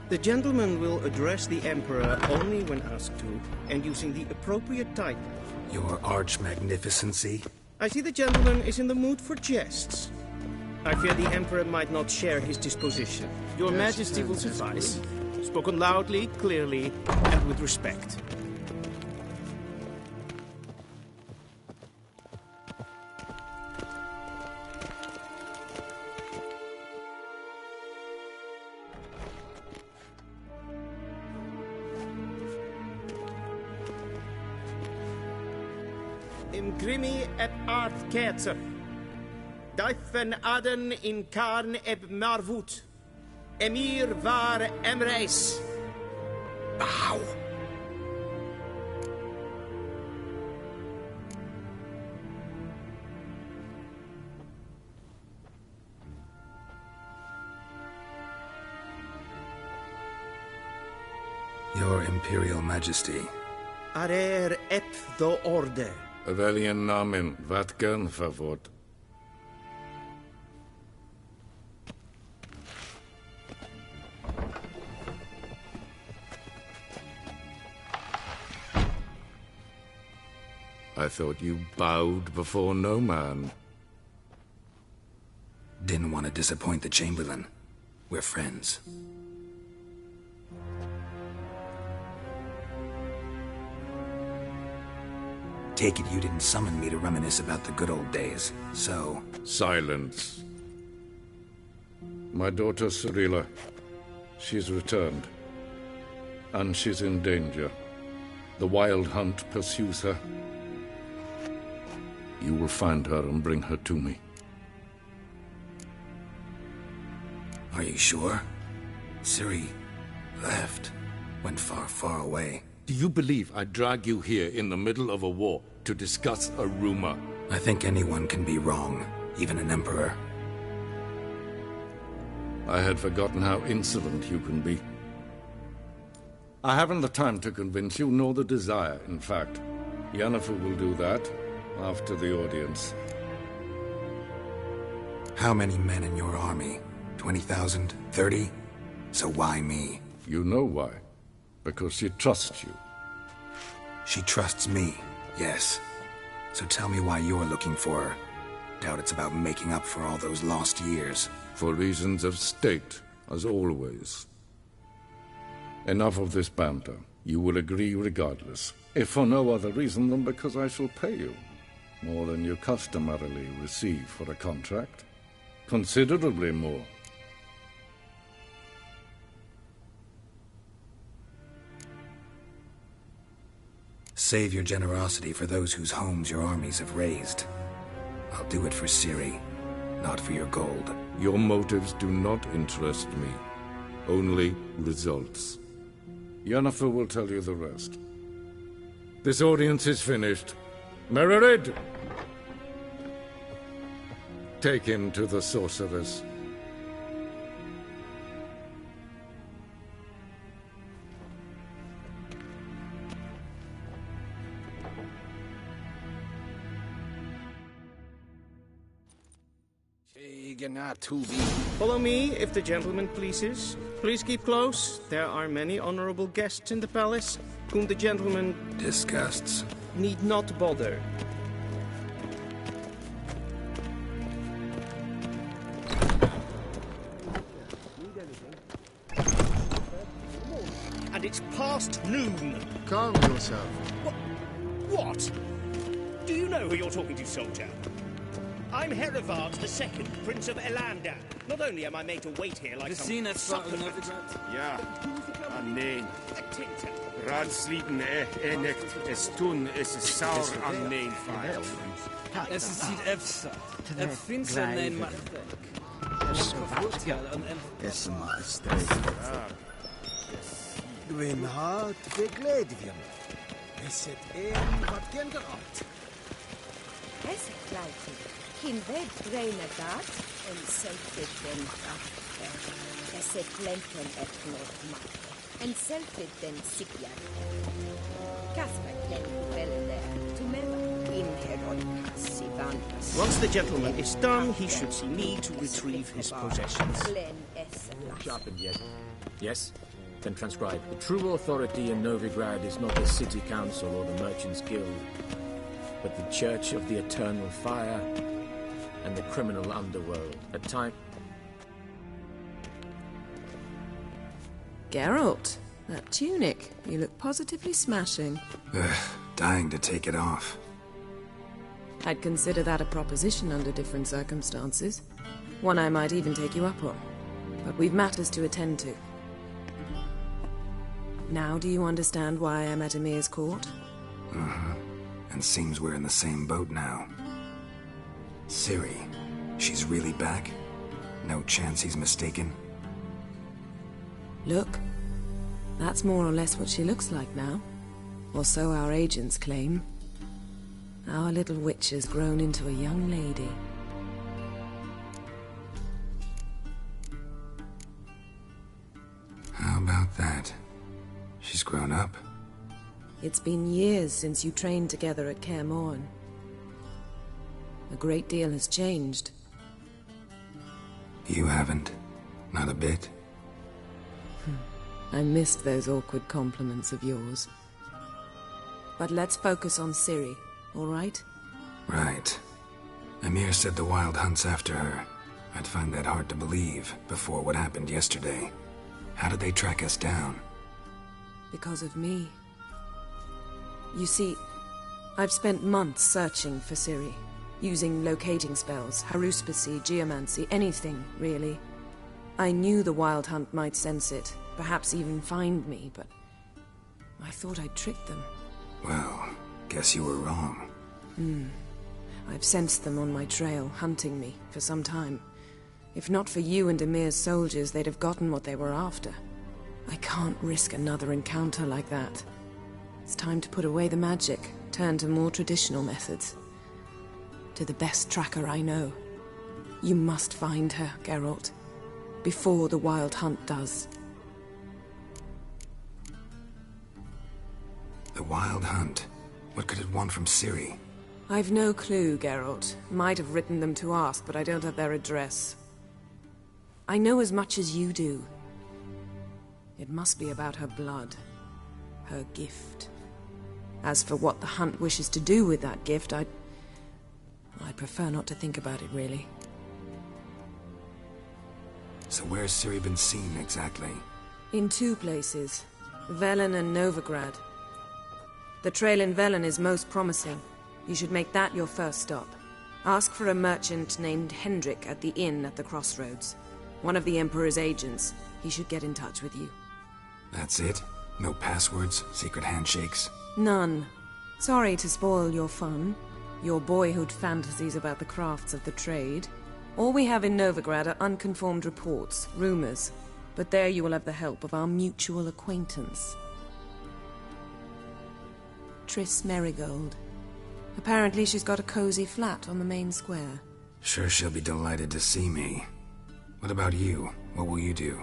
The gentleman will address the Emperor only when asked to, and using the appropriate title. Your Arch-Magnificency? I see the gentleman is in the mood for jests. I fear the Emperor might not share his disposition. Your Majesty will suffice. Spoken loudly, clearly, and with respect. Imgrimi eb art ketzer. Duifen aden in karn eb marvoet. Emir var emreis. Bow. Your Imperial Majesty. Arer ep the orde. Weljen namen, wat gern verwoord. I thought you bowed before no man. Didn't want to disappoint the Chamberlain. We're friends. Take it you didn't summon me to reminisce about the good old days, so... Silence. My daughter Cirilla, she's returned. And she's in danger. The Wild Hunt pursues her. You will find her and bring her to me. Are you sure? Ciri left. Went far, far away. Do you believe I'd drag you here in the middle of a war to discuss a rumor? I think anyone can be wrong, even an emperor. I had forgotten how insolent you can be. I haven't the time to convince you, nor the desire, in fact. Yennefer will do that after the audience. How many men in your army? 20,000? 30? So why me? You know why. Because she trusts you. She trusts me, yes. So tell me why you're looking for her. Doubt it's about making up for all those lost years. For reasons of state, as always. Enough of this banter. You will agree regardless. if for no other reason than because I shall pay you more than you customarily receive for a contract. Considerably more. Save your generosity for those whose homes your armies have razed. I'll do it for Ciri, not for your gold. Your motives do not interest me. Only results. Yennefer will tell you the rest. This audience is finished. Mererid! Take him to the sorceress. Follow me, if the gentleman pleases. Please keep close. There are many honorable guests in the palace, whom the gentleman disgusts. Need not bother. And it's past noon. Calm yourself. What? Do you know who you're talking to, soldier? I'm Herivard II, Prince of Elander. Not only am I made to wait here like some supplicant... Ja, nee. Raadsliden nicht, es tun, es ist sauer am Neenfeind. Es ist ziet efsa. Vindt ze een machtig. Es Gwyn hart begledien. Es het een wat gen geraakt. Es gleichen. Kim ved dreine dat en selfit den achter. Es het blenken et nord en selfit den sikjan. Kasper klen velende to meva in heron kasivandras. Once the gentleman is done, he should see me to retrieve his possessions. Sharpened yet? Yes? Then transcribe. The true authority in Novigrad is not the city council or the merchants' guild, but the Church of the Eternal Fire and the criminal underworld. At time... Geralt, that tunic. You look positively smashing. Dying to take it off. I'd consider that a proposition under different circumstances. One I might even take you up on. But we've matters to attend to. Now do you understand why I'm at Emir's court? And seems we're in the same boat now. Ciri, she's really back? No chance he's mistaken? Look, that's more or less what she looks like now. Or so our agents claim. Our little witch has grown into a young lady. How about that? She's grown up. It's been years since you trained together at Kaer Morhen. A great deal has changed. You haven't. Not a bit. I missed those awkward compliments of yours. But let's focus on Ciri, all right? Right. Emir said the Wild Hunt's after her. I'd find that hard to believe before what happened yesterday. How did they track us down? Because of me. You see, I've spent months searching for Ciri, using locating spells, haruspicy, geomancy, anything, really. I knew the Wild Hunt might sense it, perhaps even find me, but I thought I'd tricked them. Well, guess you were wrong. I've sensed them on my trail, hunting me, for some time. If not for you and Emir's soldiers, they'd have gotten what they were after. I can't risk another encounter like that. It's time to put away the magic, turn to more traditional methods. To the best tracker I know. You must find her, Geralt. Before the Wild Hunt does. The Wild Hunt? What could it want from Ciri? I've no clue, Geralt. Might have written them to ask, but I don't have their address. I know as much as you do. It must be about her blood. Her gift. As for what the Hunt wishes to do with that gift, I'd prefer not to think about it, really. So where's Ciri been seen, exactly? In two places. Velen and Novigrad. The trail in Velen is most promising. You should make that your first stop. Ask for a merchant named Hendrik at the inn at the crossroads. One of the Emperor's agents. He should get in touch with you. That's it? No passwords, secret handshakes? None. Sorry to spoil your fun. Your boyhood fantasies about the crafts of the trade. All we have in Novigrad are unconfirmed reports, rumors. But there you will have the help of our mutual acquaintance. Triss Merigold. Apparently she's got a cozy flat on the main square. Sure she'll be delighted to see me. What about you? What will you do?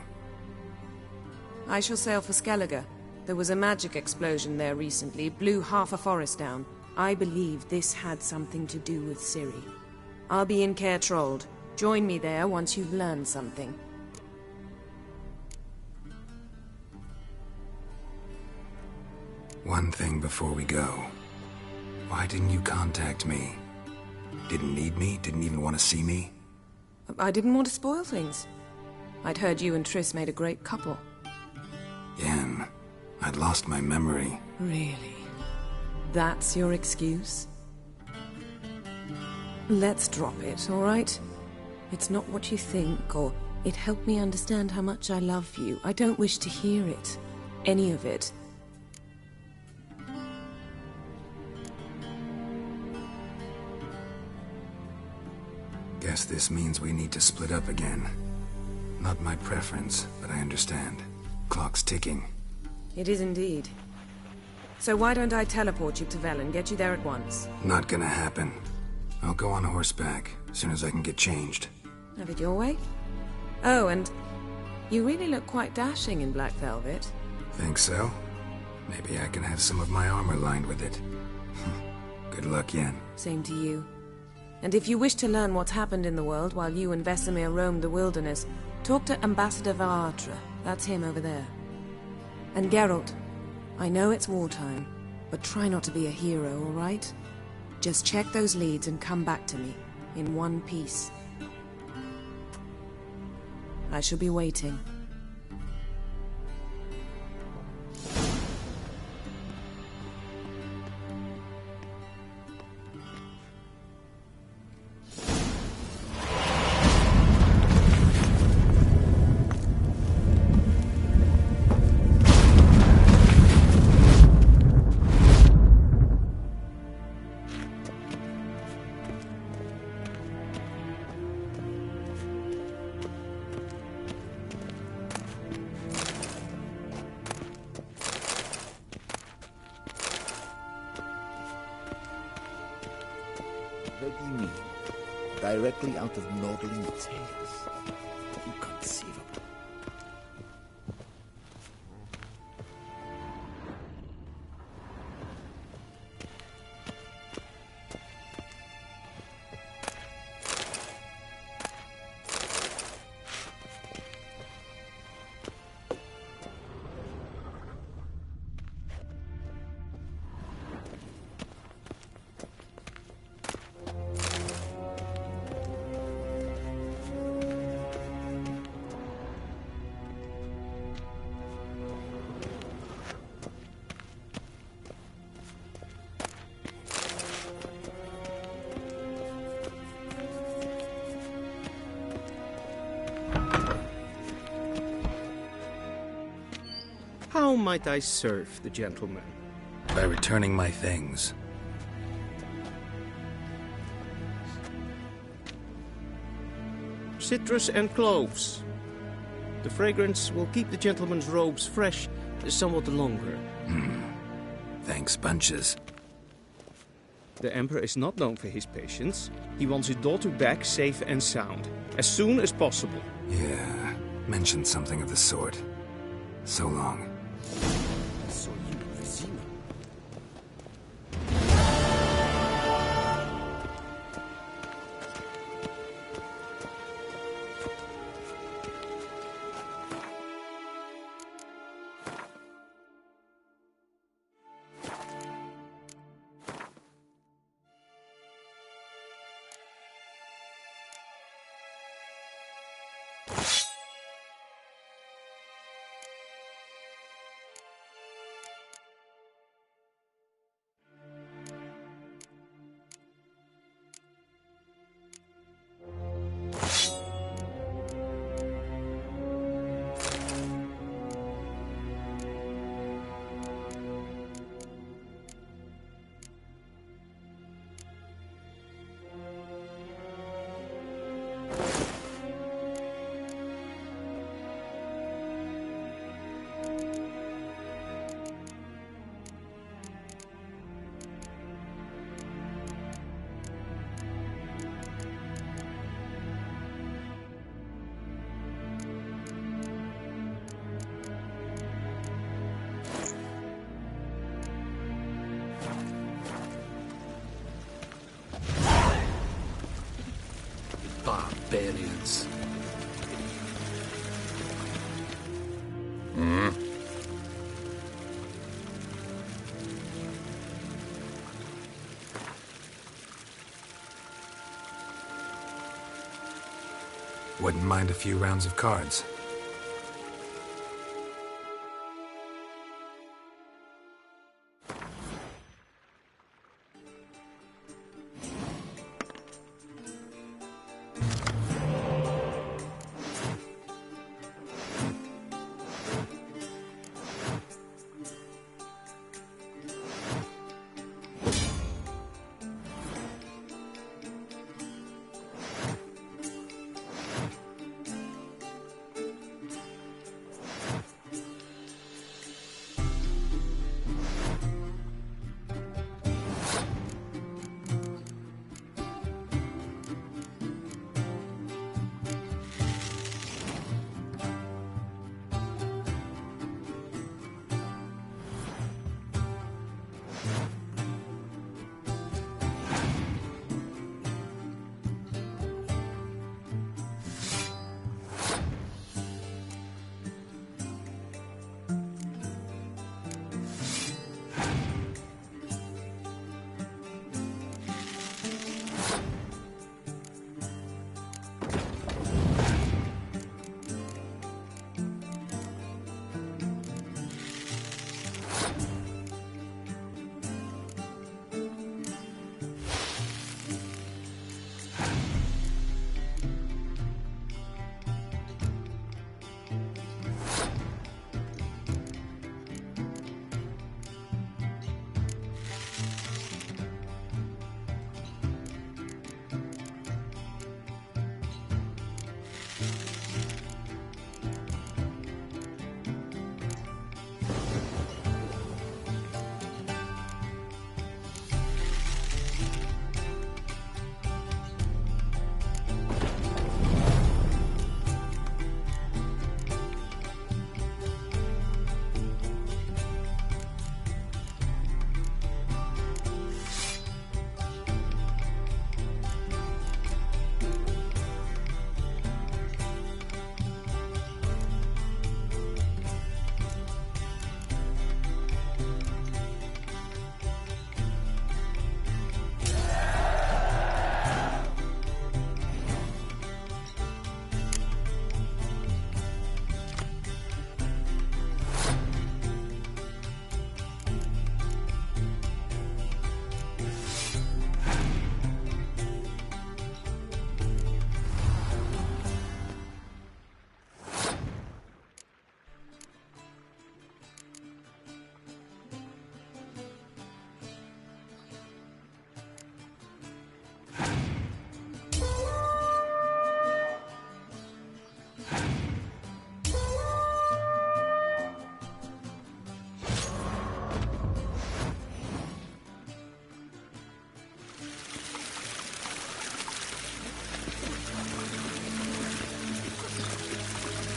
I shall sail for Skellige. There was a magic explosion there recently, blew half a forest down. I believe this had something to do with Ciri. I'll be in Caer Trold. Join me there once you've learned something. One thing before we go. Why didn't you contact me? Didn't need me? Didn't even want to see me? I didn't want to spoil things. I'd heard you and Triss made a great couple. Yen, I'd lost my memory. Really? That's your excuse? Let's drop it, all right? It's not what you think, or it helped me understand how much I love you. I don't wish to hear it. Any of it. Guess this means we need to split up again. Not my preference, but I understand. Clock's ticking. It is indeed. So why don't I teleport you to Velen, get you there at once? Not gonna happen. I'll go on horseback, as soon as I can get changed. Have it your way? Oh, and you really look quite dashing in black velvet. Think so? Maybe I can have some of my armor lined with it. Good luck, Yen. Same to you. And if you wish to learn what's happened in the world while you and Vesemir roamed the wilderness, talk to Ambassador Varatra. That's him over there. And Geralt, I know it's wartime, but try not to be a hero, all right? Just check those leads and come back to me, in one piece. I shall be waiting. What do you mean? Directly out of Nordling tales. Inconceivable. How might I serve the gentleman? By returning my things. Citrus and cloves. The fragrance will keep the gentleman's robes fresh somewhat longer. Thanks, bunches. The Emperor is not known for his patience. He wants his daughter back safe and sound, as soon as possible. Yeah, mentioned something of the sort. So long. So you, Vizina. barbarians. Hmm? Wouldn't mind a few rounds of cards.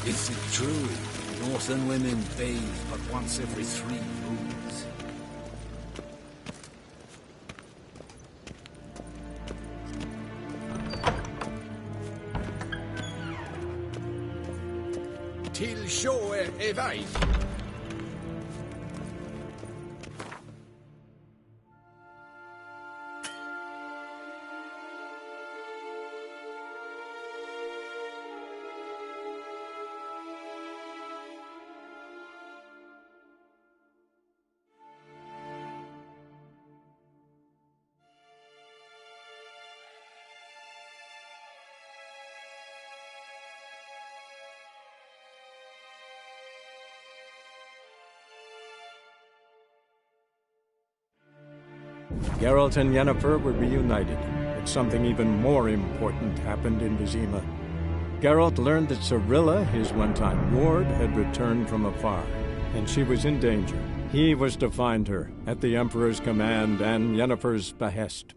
Is it true? Northern women bathe but once every 3 moons. Till sjå är väg. Geralt and Yennefer were reunited, but something even more important happened in Vizima. Geralt learned that Cirilla, his one-time ward, had returned from afar, and she was in danger. He was to find her, at the Emperor's command and Yennefer's behest.